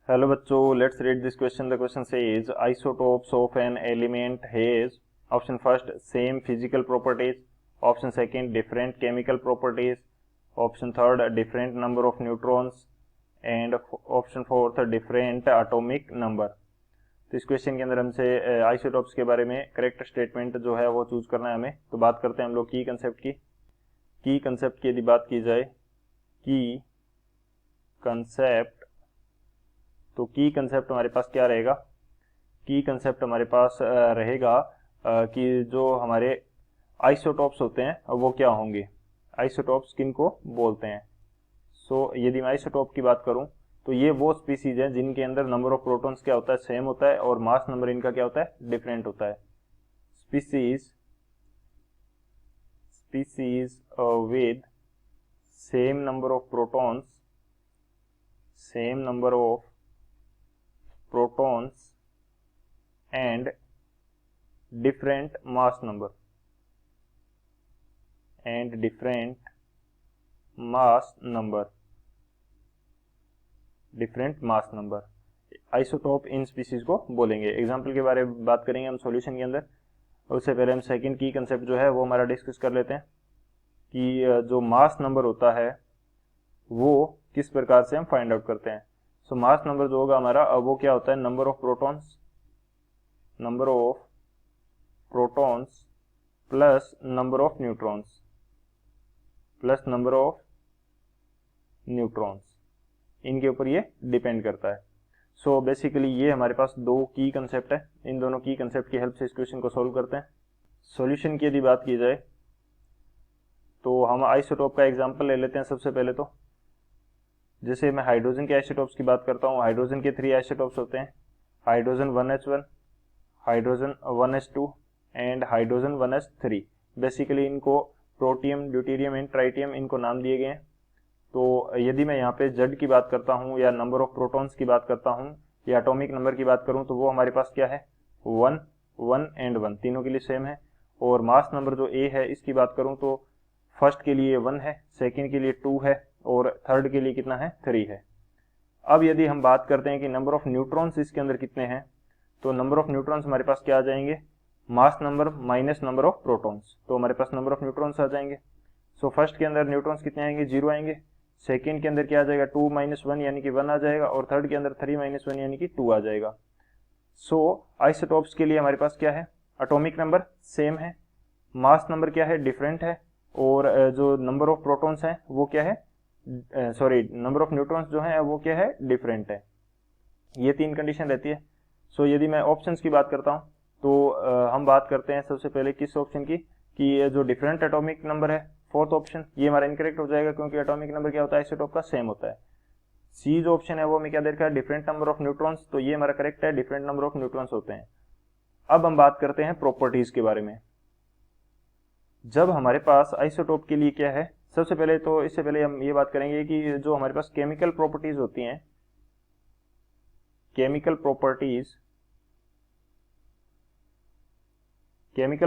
Hello बच्चों, let's read this question. The question says isotopes of an element has option first sem physical properties, option second different chemical properties, option third different number of neutrons and option fourth different atomic number. तो इस question के अंदर हमसे isotopes के बारे में correct statement जो है वो चूज करना है हमें. तो बात करते हैं हम लोग की कंसेप्ट की. की कंसेप्ट की यदि बात की जाए, की कंसेप्ट, तो की कंसेप्ट हमारे पास क्या रहेगा? की कंसेप्ट हमारे पास रहेगा कि जो हमारे आइसोटोप्स होते हैं वो क्या होंगे. आइसोटोप्स किनको बोलते हैं? यदि मैं आइसोटोप की बात करूं तो ये वो स्पीसीज हैं जिनके अंदर नंबर ऑफ प्रोटॉन्स क्या होता है, सेम होता है, और मास नंबर इनका क्या होता है, डिफरेंट होता है. Species with same number of protons, and different mass number isotope in species को बोलेंगे. एग्जाम्पल के बारे में बात करेंगे हम सॉल्यूशन के अंदर. उससे पहले हम सेकंड की कंसेप्ट जो है वो हमारा डिस्कस कर लेते हैं कि जो मास नंबर होता है वो किस प्रकार से हम फाइंड आउट करते हैं. सो मास नंबर जो होगा हमारा वो क्या होता है, number of protons plus number of neutrons इनके ऊपर ये डिपेंड करता है. सो बेसिकली ये हमारे पास दो की कंसेप्ट है. इन दोनों की कंसेप्ट की हेल्प से इस क्वेश्चन को सोल्व करते हैं. सॉल्यूशन की यदि बात की जाए तो हम आइसोटोप का एग्जांपल ले लेते हैं. सबसे पहले तो जैसे मैं हाइड्रोजन के आइसोटोप्स की बात करता हूँ. हाइड्रोजन के 3 आइसोटोप्स होते हैं, hydrogen 1s1, hydrogen 1s2 and hydrogen 1s3. Basically इनको प्रोटियम, ड्यूटेरियम एंड ट्राइटियम इनको नाम दिए गए हैं. तो यदि मैं यहाँ पे जेड की बात करता हूँ या नंबर ऑफ प्रोटॉन्स की बात करता हूँ या एटॉमिक नंबर की बात करूँ तो वो हमारे पास क्या है, 1, 1 एंड 1 तीनों के लिए सेम है. और मास नंबर जो ए है इसकी बात करूँ तो फर्स्ट के लिए 1 है, सेकेंड के लिए 2 है और थर्ड के लिए कितना है, 3 है. अब यदि हम बात करते हैं कि नंबर ऑफ न्यूट्रॉन्स इसके अंदर कितने हैं, तो नंबर ऑफ न्यूट्रॉन्स हमारे पास क्या आ जाएंगे, mass number minus number of protons. तो हमारे पास नंबर ऑफ न्यूट्रॉन्स आ जाएंगे. सो फर्स्ट के अंदर न्यूट्रॉन्स कितने आएंगे, 0 आएंगे. सेकेंड के अंदर क्या आ जाएगा, 2 - 1 यानी कि 1 आ जाएगा. और थर्ड के अंदर 3 - 1 यानी कि 2 आ जाएगा. सो आइसोटोप्स के लिए हमारे पास क्या है, एटॉमिक नंबर सेम है, मास नंबर क्या है, डिफरेंट है, और जो नंबर ऑफ प्रोटॉन्स हैं वो क्या है, नंबर ऑफ न्यूट्रॉन्स जो है वो क्या है, डिफरेंट है. ये 3 कंडीशन रहती है. सो यदि मैं ऑप्शंस की बात करता हूँ तो हम बात करते हैं सबसे पहले किस ऑप्शन की, कि जो डिफरेंट एटॉमिक नंबर है, फोर्थ ऑप्शन. ये हमारा इनकरेक्ट हो जाएगा क्योंकि एटॉमिक नंबर क्या होता है, आइसोटोप का सेम होता है. सी जो ऑप्शन है वो हमें क्या दे रखा है, डिफरेंट नंबर ऑफ न्यूट्रॉन्स. तो ये हमारा करेक्ट है, डिफरेंट नंबर ऑफ न्यूट्रॉन्स होते हैं. अब हम बात करते हैं प्रॉपर्टीज के बारे में. जब हमारे पास आइसोटोप के लिए क्या है, सबसे पहले तो इससे पहले हम ये बात करेंगे कि जो हमारे पास केमिकल प्रॉपर्टीज होती हैं, केमिकल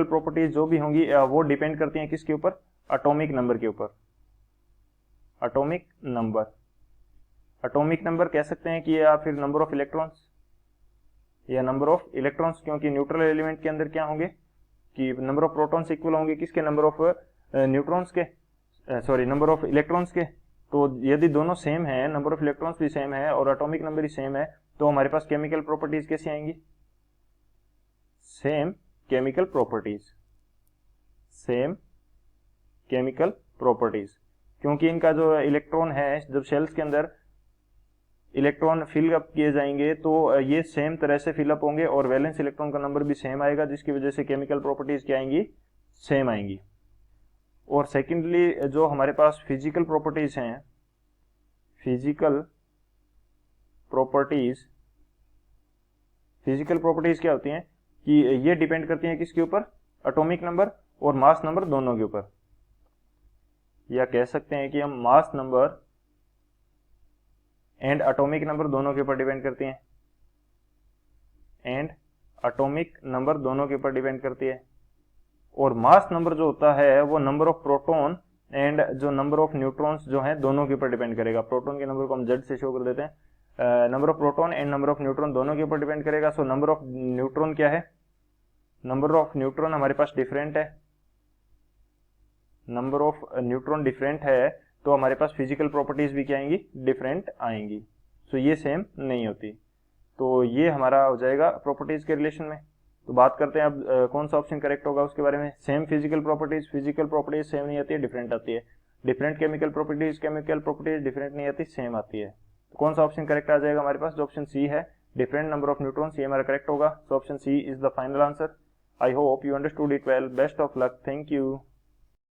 प्रॉपर्टीज जो भी होंगी वो डिपेंड करती हैं किसके ऊपर, एटॉमिक नंबर के ऊपर. एटॉमिक नंबर कह सकते हैं कि या फिर नंबर ऑफ इलेक्ट्रॉन्स या नंबर ऑफ इलेक्ट्रॉन्स, क्योंकि न्यूट्रल एलिमेंट के अंदर क्या होंगे कि नंबर ऑफ प्रोटॉन्स इक्वल होंगे किसके, नंबर ऑफ न्यूट्रॉन्स के, नंबर ऑफ इलेक्ट्रॉन्स के. तो यदि दोनों सेम है, नंबर ऑफ इलेक्ट्रॉन्स भी सेम है और एटॉमिक नंबर ही सेम है, तो हमारे पास केमिकल प्रॉपर्टीज कैसी आएंगी, सेम केमिकल प्रॉपर्टीज. क्योंकि इनका जो इलेक्ट्रॉन है, जब शेल्स के अंदर इलेक्ट्रॉन फिल अप किए जाएंगे तो ये सेम तरह से फिल अप होंगे और वैलेंस इलेक्ट्रॉन का नंबर भी सेम आएगा, जिसकी वजह से केमिकल प्रॉपर्टीज क्या आएंगी, सेम आएंगी. और सेकेंडली जो हमारे पास फिजिकल प्रॉपर्टीज हैं, फिजिकल प्रॉपर्टीज क्या होती हैं कि ये डिपेंड करती हैं किसके ऊपर, एटॉमिक नंबर और मास नंबर दोनों के ऊपर. या कह सकते हैं कि हम mass number and atomic number दोनों के ऊपर डिपेंड करती हैं, और मास नंबर जो होता है वो नंबर ऑफ प्रोटॉन एंड जो नंबर ऑफ न्यूट्रॉन्स जो है दोनों के ऊपर डिपेंड करेगा. प्रोटॉन के नंबर को हम जेड से शो कर देते हैं number of proton and number of neutron दोनों के ऊपर डिपेंड करेगा। सो नंबर ऑफ न्यूट्रॉन क्या है, नंबर ऑफ न्यूट्रॉन हमारे पास डिफरेंट है, नंबर ऑफ न्यूट्रॉन डिफरेंट है तो हमारे पास फिजिकल प्रॉपर्टीज भी क्या आएंगी, डिफरेंट आएंगी। सो ये सेम नहीं होती। तो ये हमारा हो जाएगा प्रॉपर्टीज के रिलेशन में। तो बात करते हैं अब कौन सा ऑप्शन करेक्ट होगा उसके बारे में। सेम फिजिकल प्रॉपर्टीज सेम नहीं आती है, डिफरेंट आती है। डिफरेंट केमिकल प्रॉपर्टीज डिफरेंट नहीं आती, सेम आती है। तो कौन सा ऑप्शन करेक्ट आ जाएगा हमारे पास, जो ऑप्शन सी है, डिफरेंट नंबर ऑफ न्यूट्रॉन्स, ये हमारा करेक्ट होगा। So option C is the final answer. I hope you understood it well. Best of luck. Thank you.